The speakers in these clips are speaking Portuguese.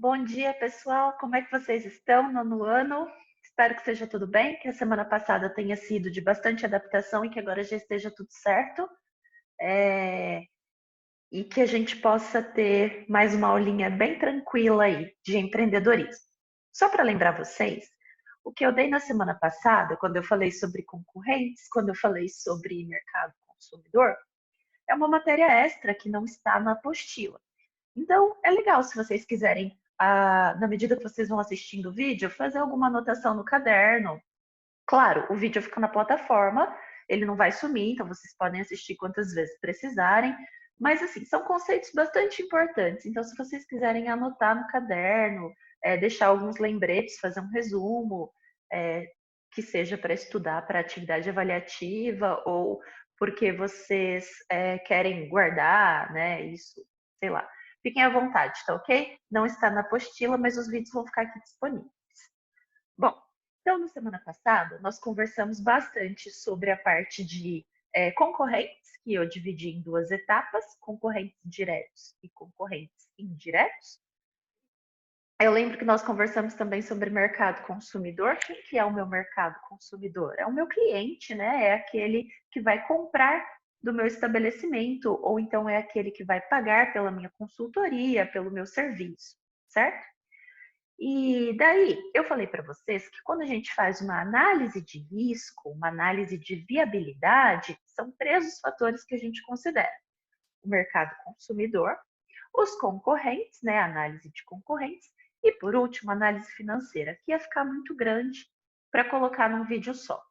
Bom dia, pessoal. Como é que vocês estão no ano? Espero que seja tudo bem, que a semana passada tenha sido de bastante adaptação e que agora já esteja tudo certo. E que a gente possa ter mais uma aulinha bem tranquila aí de empreendedorismo. Só para lembrar vocês, o que eu dei na semana passada, quando eu falei sobre concorrentes, quando eu falei sobre mercado consumidor, é uma matéria extra que não está na apostila. Então, é legal se vocês quiserem, na medida que vocês vão assistindo o vídeo, fazer alguma anotação no caderno. Claro, o vídeo fica na plataforma, ele não vai sumir, então vocês podem assistir quantas vezes precisarem. Mas, assim, são conceitos bastante importantes. Então, se vocês quiserem anotar no caderno, deixar alguns lembretes, fazer um resumo, é, que seja para estudar para atividade avaliativa ou porque vocês querem guardar, né? Isso, sei lá. Fiquem à vontade, tá ok? Não está na apostila, mas os vídeos vão ficar aqui disponíveis. Bom, então na semana passada nós conversamos bastante sobre a parte de concorrentes, que eu dividi em duas etapas, concorrentes diretos e concorrentes indiretos. Eu lembro que nós conversamos também sobre mercado consumidor. O que é o meu mercado consumidor? É o meu cliente, né? É aquele que vai comprar do meu estabelecimento, ou então é aquele que vai pagar pela minha consultoria, pelo meu serviço, certo? E daí, eu falei para vocês que quando a gente faz uma análise de risco, uma análise de viabilidade, são três os fatores que a gente considera: o mercado consumidor, os concorrentes, né, análise de concorrentes, e por último, análise financeira, que ia ficar muito grande para colocar num vídeo só.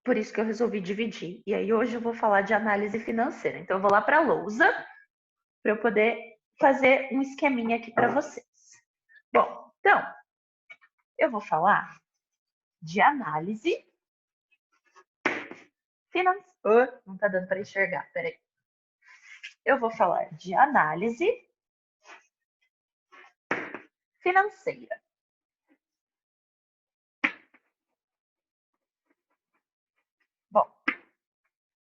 Por isso que eu resolvi dividir. E aí hoje eu vou falar de análise financeira. Então eu vou lá para a lousa para eu poder fazer um esqueminha aqui para vocês. Bom, então eu vou falar de análise financeira. Não está dando para enxergar, peraí. Eu vou falar de análise financeira. Bom,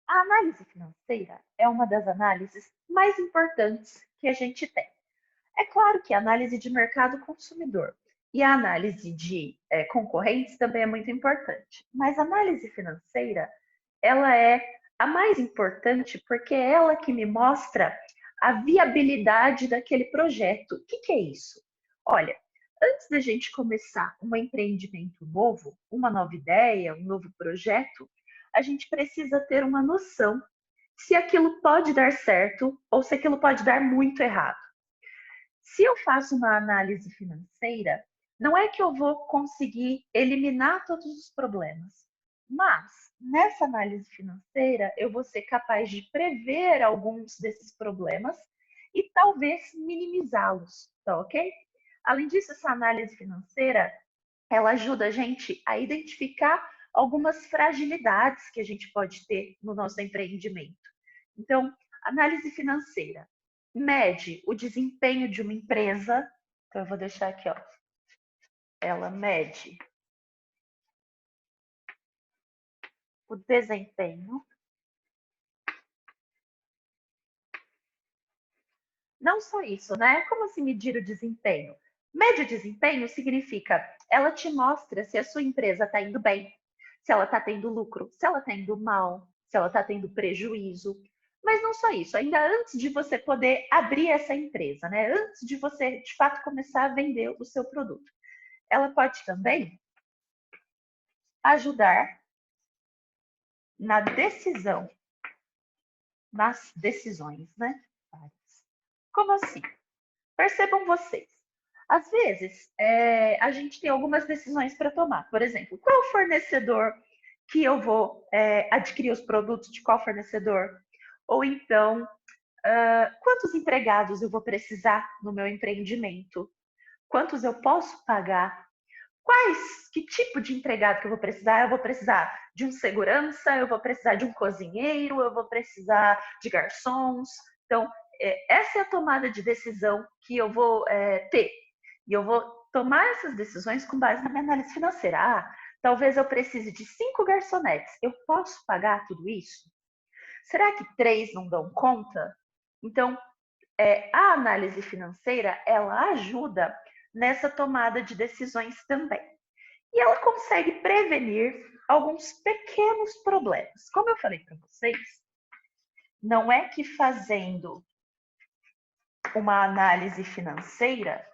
a análise financeira é uma das análises mais importantes que a gente tem. É claro que a análise de mercado consumidor e a análise de concorrentes também é muito importante, mas a análise financeira, ela é a mais importante porque é ela que me mostra a viabilidade daquele projeto. O que é isso? Olha, antes da gente começar um empreendimento novo, uma nova ideia, um novo projeto, a gente precisa ter uma noção se aquilo pode dar certo ou se aquilo pode dar muito errado. Se eu faço uma análise financeira, não é que eu vou conseguir eliminar todos os problemas, mas nessa análise financeira eu vou ser capaz de prever alguns desses problemas e talvez minimizá-los, tá ok? Além disso, essa análise financeira, ela ajuda a gente a identificar algumas fragilidades que a gente pode ter no nosso empreendimento. Então, análise financeira mede o desempenho de uma empresa. Então, eu vou deixar aqui, ó. Ela mede o desempenho. Não só isso, né? Como assim medir o desempenho? Mede o desempenho significa ela te mostra se a sua empresa está indo bem, se ela está tendo lucro, se ela está indo mal, se ela está tendo prejuízo. Mas não só isso, ainda antes de você poder abrir essa empresa, né? Antes de você, de fato, começar a vender o seu produto. Ela pode também ajudar na decisão, nas decisões, né? Como assim? Percebam vocês. Às vezes, a gente tem algumas decisões para tomar. Por exemplo, qual fornecedor que eu vou adquirir os produtos de qual fornecedor? Ou então, quantos empregados eu vou precisar no meu empreendimento? Quantos eu posso pagar? Que tipo de empregado que eu vou precisar? Eu vou precisar de um segurança, eu vou precisar de um cozinheiro, eu vou precisar de garçons. Então, essa é a tomada de decisão que eu vou ter. E eu vou tomar essas decisões com base na minha análise financeira. Talvez eu precise de 5 garçonetes. Eu posso pagar tudo isso? Será que 3 não dão conta? Então, a análise financeira, ela ajuda nessa tomada de decisões também. E ela consegue prevenir alguns pequenos problemas. Como eu falei para vocês, não é que fazendo uma análise financeira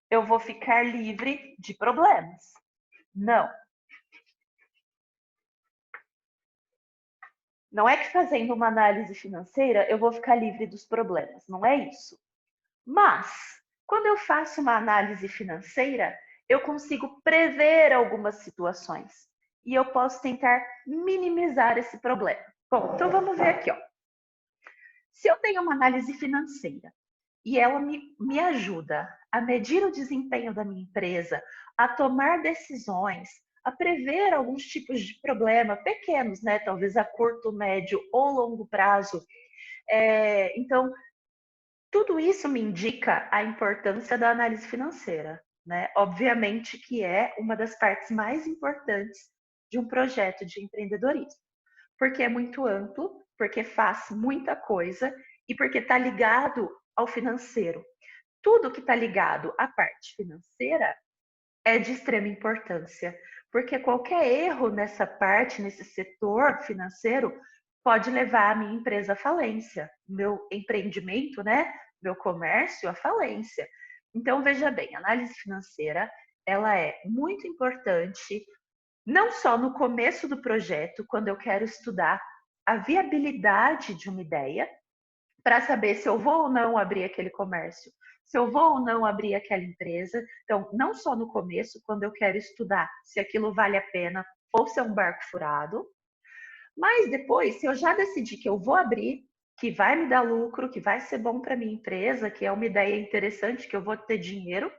eu vou ficar livre de problemas. Não. Não é que fazendo uma análise financeira eu vou ficar livre dos problemas. Não é isso. Mas, quando eu faço uma análise financeira, eu consigo prever algumas situações e eu posso tentar minimizar esse problema. Bom, então vamos ver aqui, ó. Se eu tenho uma análise financeira e ela me ajuda a medir o desempenho da minha empresa, a tomar decisões, a prever alguns tipos de problema pequenos, né? Talvez a curto, médio ou longo prazo. Então, tudo isso me indica a importância da análise financeira, né? Obviamente que é uma das partes mais importantes de um projeto de empreendedorismo, porque é muito amplo, porque faz muita coisa e porque está ligado ao financeiro. Tudo que está ligado à parte financeira é de extrema importância, porque qualquer erro nessa parte, nesse setor financeiro, pode levar a minha empresa à falência, meu empreendimento, né, meu comércio à falência. Então, veja bem, a análise financeira, ela é muito importante, não só no começo do projeto, quando eu quero estudar a viabilidade de uma ideia, para saber se eu vou ou não abrir aquele comércio, se eu vou ou não abrir aquela empresa. Então, não só no começo, quando eu quero estudar se aquilo vale a pena ou se é um barco furado, mas depois, se eu já decidi que eu vou abrir, que vai me dar lucro, que vai ser bom para minha empresa, que é uma ideia interessante, que eu vou ter dinheiro.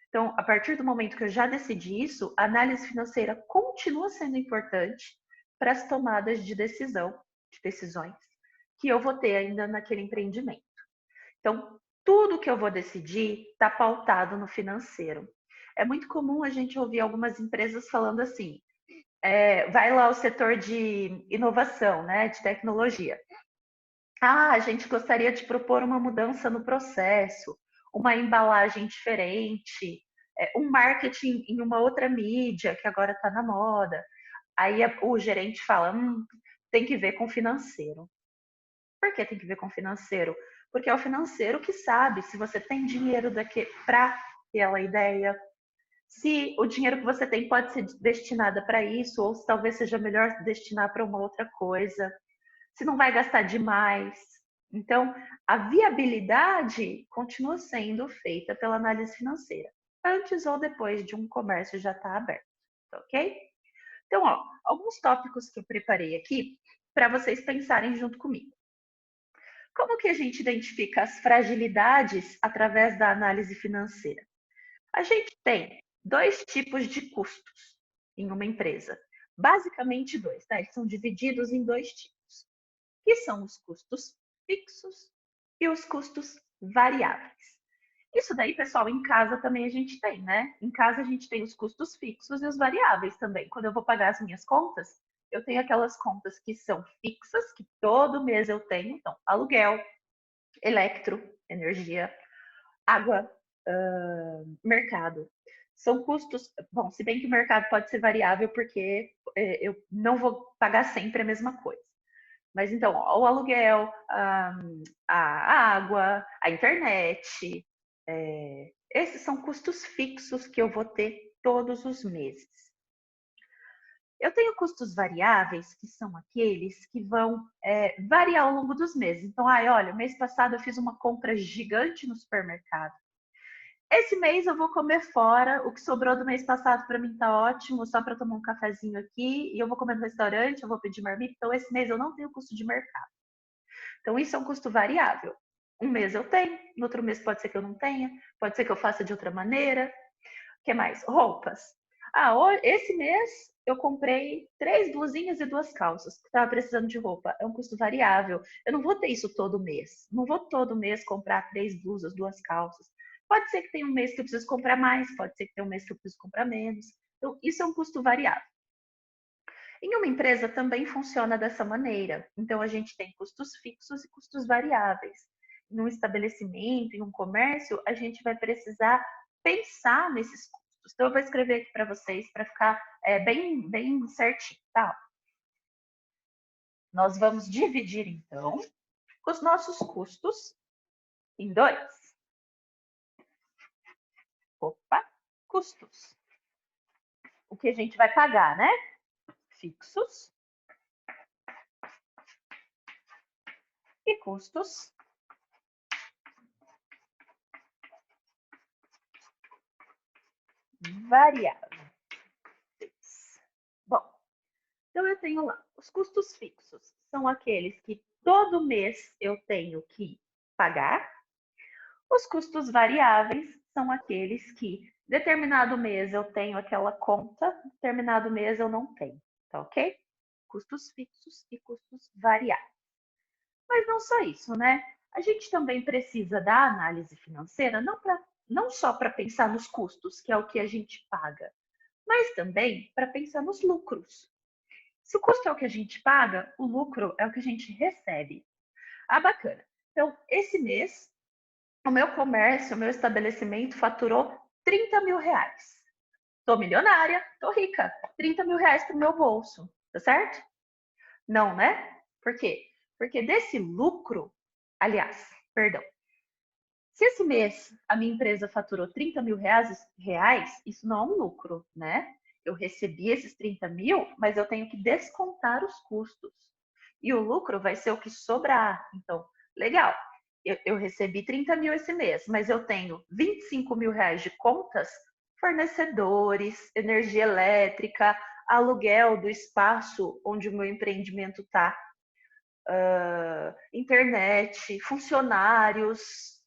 Então, a partir do momento que eu já decidi isso, a análise financeira continua sendo importante para as tomadas de decisões que eu vou ter ainda naquele empreendimento. Então, tudo que eu vou decidir está pautado no financeiro. É muito comum a gente ouvir algumas empresas falando assim: vai lá o setor de inovação, né, de tecnologia. Ah, a gente gostaria de propor uma mudança no processo, uma embalagem diferente, um marketing em uma outra mídia que agora está na moda. Aí o gerente fala: tem que ver com o financeiro. Por que tem que ver com o financeiro? Porque é o financeiro que sabe se você tem dinheiro para aquela ideia, se o dinheiro que você tem pode ser destinado para isso, ou se talvez seja melhor destinar para uma outra coisa, se não vai gastar demais. Então, a viabilidade continua sendo feita pela análise financeira, antes ou depois de um comércio já estar aberto, ok? Então, ó, alguns tópicos que eu preparei aqui para vocês pensarem junto comigo. Como que a gente identifica as fragilidades através da análise financeira? A gente tem dois tipos de custos em uma empresa. Basicamente dois, tá? Eles são divididos em dois tipos, que são os custos fixos e os custos variáveis. Isso daí, pessoal, em casa também a gente tem, né? Em casa a gente tem os custos fixos e os variáveis também. Quando eu vou pagar as minhas contas, eu tenho aquelas contas que são fixas, que todo mês eu tenho. Então, aluguel, eletro, energia, água, mercado. São custos, bom, se bem que o mercado pode ser variável, porque eu não vou pagar sempre a mesma coisa. Mas então, ó, o aluguel, a água, a internet, esses são custos fixos que eu vou ter todos os meses. Eu tenho custos variáveis, que são aqueles que vão variar ao longo dos meses. Então, olha, mês passado eu fiz uma compra gigante no supermercado. Esse mês eu vou comer fora, o que sobrou do mês passado para mim tá ótimo, só para tomar um cafezinho aqui, e eu vou comer no restaurante, eu vou pedir marmita, então esse mês eu não tenho custo de mercado. Então isso é um custo variável. Um mês eu tenho, no outro mês pode ser que eu não tenha, pode ser que eu faça de outra maneira. O que mais? Roupas. Esse mês eu comprei 3 blusinhas e 2 calças, porque estava precisando de roupa. É um custo variável. Eu não vou ter isso todo mês. Não vou todo mês comprar 3 blusas, 2 calças. Pode ser que tenha um mês que eu preciso comprar mais, pode ser que tenha um mês que eu preciso comprar menos. Então, isso é um custo variável. Em uma empresa também funciona dessa maneira. Então, a gente tem custos fixos e custos variáveis. Em um estabelecimento, em um comércio, a gente vai precisar pensar nesses custos. Então, eu vou escrever aqui para vocês para ficar bem certinho, tá? Nós vamos dividir, então, os nossos custos em dois. Opa, custos. O que a gente vai pagar, né? Fixos e custos variáveis. Bom, então eu tenho lá os custos fixos, são aqueles que todo mês eu tenho que pagar. Os custos variáveis são aqueles que determinado mês eu tenho aquela conta, determinado mês eu não tenho, tá ok? Custos fixos e custos variáveis. Mas não só isso, né? A gente também precisa da análise financeira não só para pensar nos custos, que é o que a gente paga, mas também para pensar nos lucros. Se o custo é o que a gente paga, o lucro é o que a gente recebe. Ah, bacana. Então, esse mês, o meu comércio, o meu estabelecimento faturou 30 mil reais. Tô milionária, tô rica. 30 mil reais pro meu bolso, tá certo? Não, né? Por quê? Porque desse lucro, aliás, perdão, se esse mês a minha empresa faturou 30 mil reais, isso não é um lucro, né? Eu recebi esses 30 mil, mas eu tenho que descontar os custos. E o lucro vai ser o que sobrar. Então, legal, eu recebi 30 mil esse mês, mas eu tenho 25 mil reais de contas, fornecedores, energia elétrica, aluguel do espaço onde o meu empreendimento está, internet, funcionários,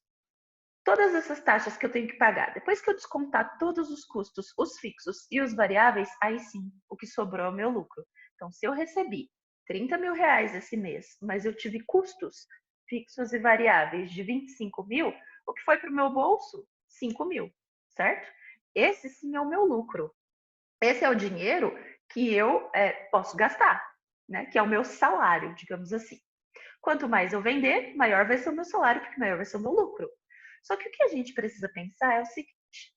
todas essas taxas que eu tenho que pagar. Depois que eu descontar todos os custos, os fixos e os variáveis, aí sim, o que sobrou é o meu lucro. Então, se eu recebi 30 mil reais esse mês, mas eu tive custos fixos e variáveis de 25 mil, o que foi para o meu bolso? 5 mil, certo? Esse sim é o meu lucro. Esse é o dinheiro que eu posso gastar, né? Que é o meu salário, digamos assim. Quanto mais eu vender, maior vai ser o meu salário, porque maior vai ser o meu lucro. Só que o que a gente precisa pensar é o seguinte: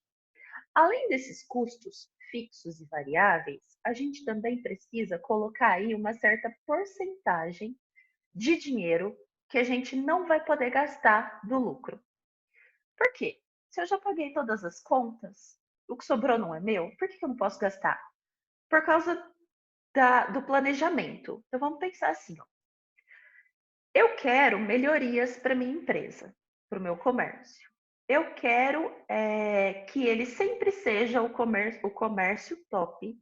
além desses custos fixos e variáveis, a gente também precisa colocar aí uma certa porcentagem de dinheiro que a gente não vai poder gastar do lucro. Por quê? Se eu já paguei todas as contas, o que sobrou não é meu, por que eu não posso gastar? Por causa do planejamento. Então vamos pensar assim, ó. Eu quero melhorias para minha empresa, para o meu comércio. Eu quero que ele sempre seja o comércio top,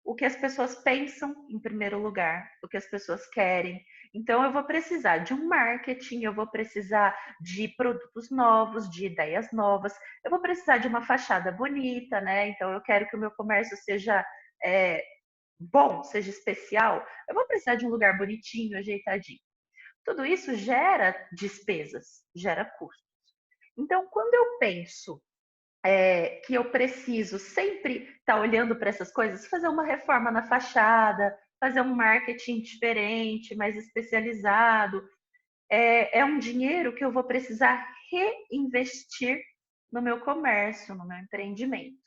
o que as pessoas pensam em primeiro lugar, o que as pessoas querem. Então, eu vou precisar de um marketing, eu vou precisar de produtos novos, de ideias novas, eu vou precisar de uma fachada bonita, né? Então, eu quero que o meu comércio seja bom, seja especial. Eu vou precisar de um lugar bonitinho, ajeitadinho. Tudo isso gera despesas, gera custos. Então, quando eu penso que eu preciso sempre estar olhando para essas coisas, fazer uma reforma na fachada, fazer um marketing diferente, mais especializado, é um dinheiro que eu vou precisar reinvestir no meu comércio, no meu empreendimento.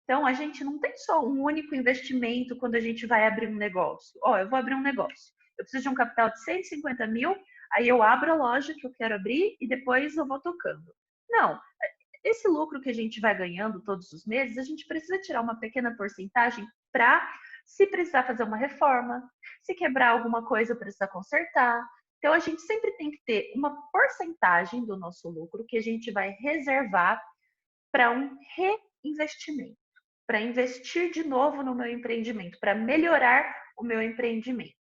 Então, a gente não tem só um único investimento quando a gente vai abrir um negócio. Ó, eu vou abrir um negócio. Eu preciso de um capital de 150 mil, aí eu abro a loja que eu quero abrir e depois eu vou tocando. Não, esse lucro que a gente vai ganhando todos os meses, a gente precisa tirar uma pequena porcentagem para, se precisar fazer uma reforma, se quebrar alguma coisa, precisar consertar. Então, a gente sempre tem que ter uma porcentagem do nosso lucro que a gente vai reservar para um reinvestimento, para investir de novo no meu empreendimento, para melhorar o meu empreendimento.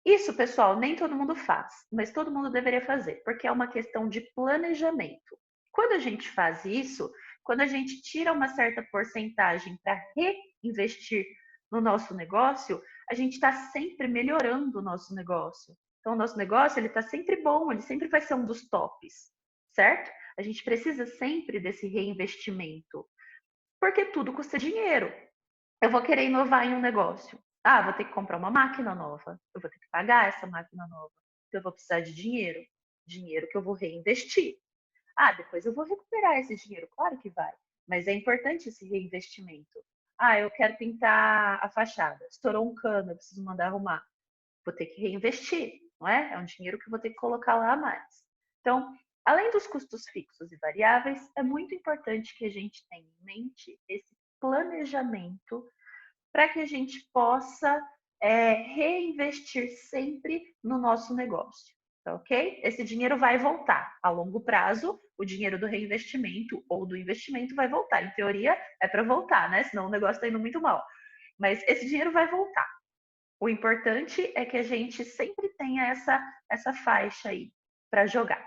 Isso, pessoal, nem todo mundo faz, mas todo mundo deveria fazer, porque é uma questão de planejamento. Quando a gente faz isso, quando a gente tira uma certa porcentagem para reinvestir no nosso negócio, a gente está sempre melhorando o nosso negócio. Então, o nosso negócio ele está sempre bom, ele sempre vai ser um dos tops, certo? A gente precisa sempre desse reinvestimento, porque tudo custa dinheiro. Eu vou querer inovar em um negócio. Ah, vou ter que comprar uma máquina nova. Eu vou ter que pagar essa máquina nova. Então, eu vou precisar de dinheiro. Dinheiro que eu vou reinvestir. Ah, depois eu vou recuperar esse dinheiro. Claro que vai. mas é importante esse reinvestimento. Ah, eu quero pintar a fachada, estourou um cano, eu preciso mandar arrumar. Vou ter que reinvestir, não é? É um dinheiro que eu vou ter que colocar lá a mais. Então, além dos custos fixos e variáveis, é muito importante que a gente tenha em mente esse planejamento para que a gente possa reinvestir sempre no nosso negócio, tá ok? Esse dinheiro vai voltar. A longo prazo, o dinheiro do reinvestimento ou do investimento vai voltar. Em teoria, é para voltar, né? Senão o negócio está indo muito mal. Mas esse dinheiro vai voltar. O importante é que a gente sempre tenha essa faixa aí para jogar.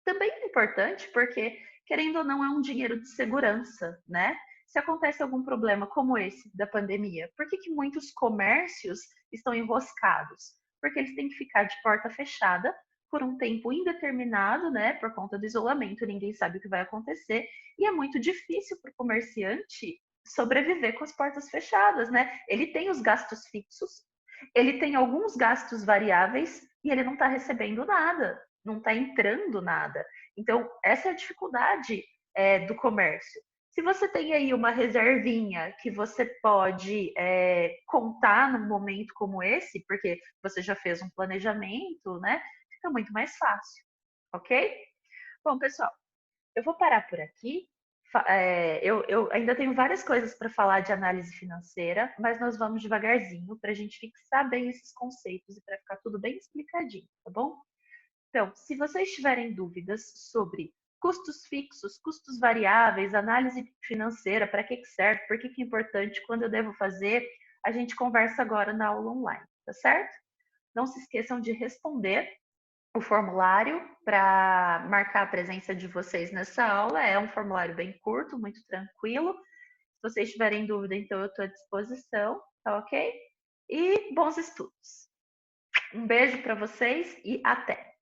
Também é importante porque, querendo ou não, é um dinheiro de segurança, né? Se acontece algum problema como esse da pandemia, por que muitos comércios estão enroscados? Porque eles têm que ficar de porta fechada por um tempo indeterminado, né? Por conta do isolamento, ninguém sabe o que vai acontecer. E é muito difícil para o comerciante sobreviver com as portas fechadas, né? Ele tem os gastos fixos, ele tem alguns gastos variáveis e ele não está recebendo nada, não está entrando nada. Então, essa é a dificuldade do comércio. Se você tem aí uma reservinha que você pode contar num momento como esse, porque você já fez um planejamento, né? Fica muito mais fácil, ok? Bom, pessoal, eu vou parar por aqui. Eu ainda tenho várias coisas para falar de análise financeira, mas nós vamos devagarzinho para a gente fixar bem esses conceitos e para ficar tudo bem explicadinho, tá bom? Então, se vocês tiverem dúvidas sobre custos fixos, custos variáveis, análise financeira, para que serve, por que é importante, quando eu devo fazer, a gente conversa agora na aula online, tá certo? Não se esqueçam de responder o formulário para marcar a presença de vocês nessa aula. É um formulário bem curto, muito tranquilo. Se vocês tiverem dúvida, então eu estou à disposição, tá ok? E bons estudos. Um beijo para vocês e até!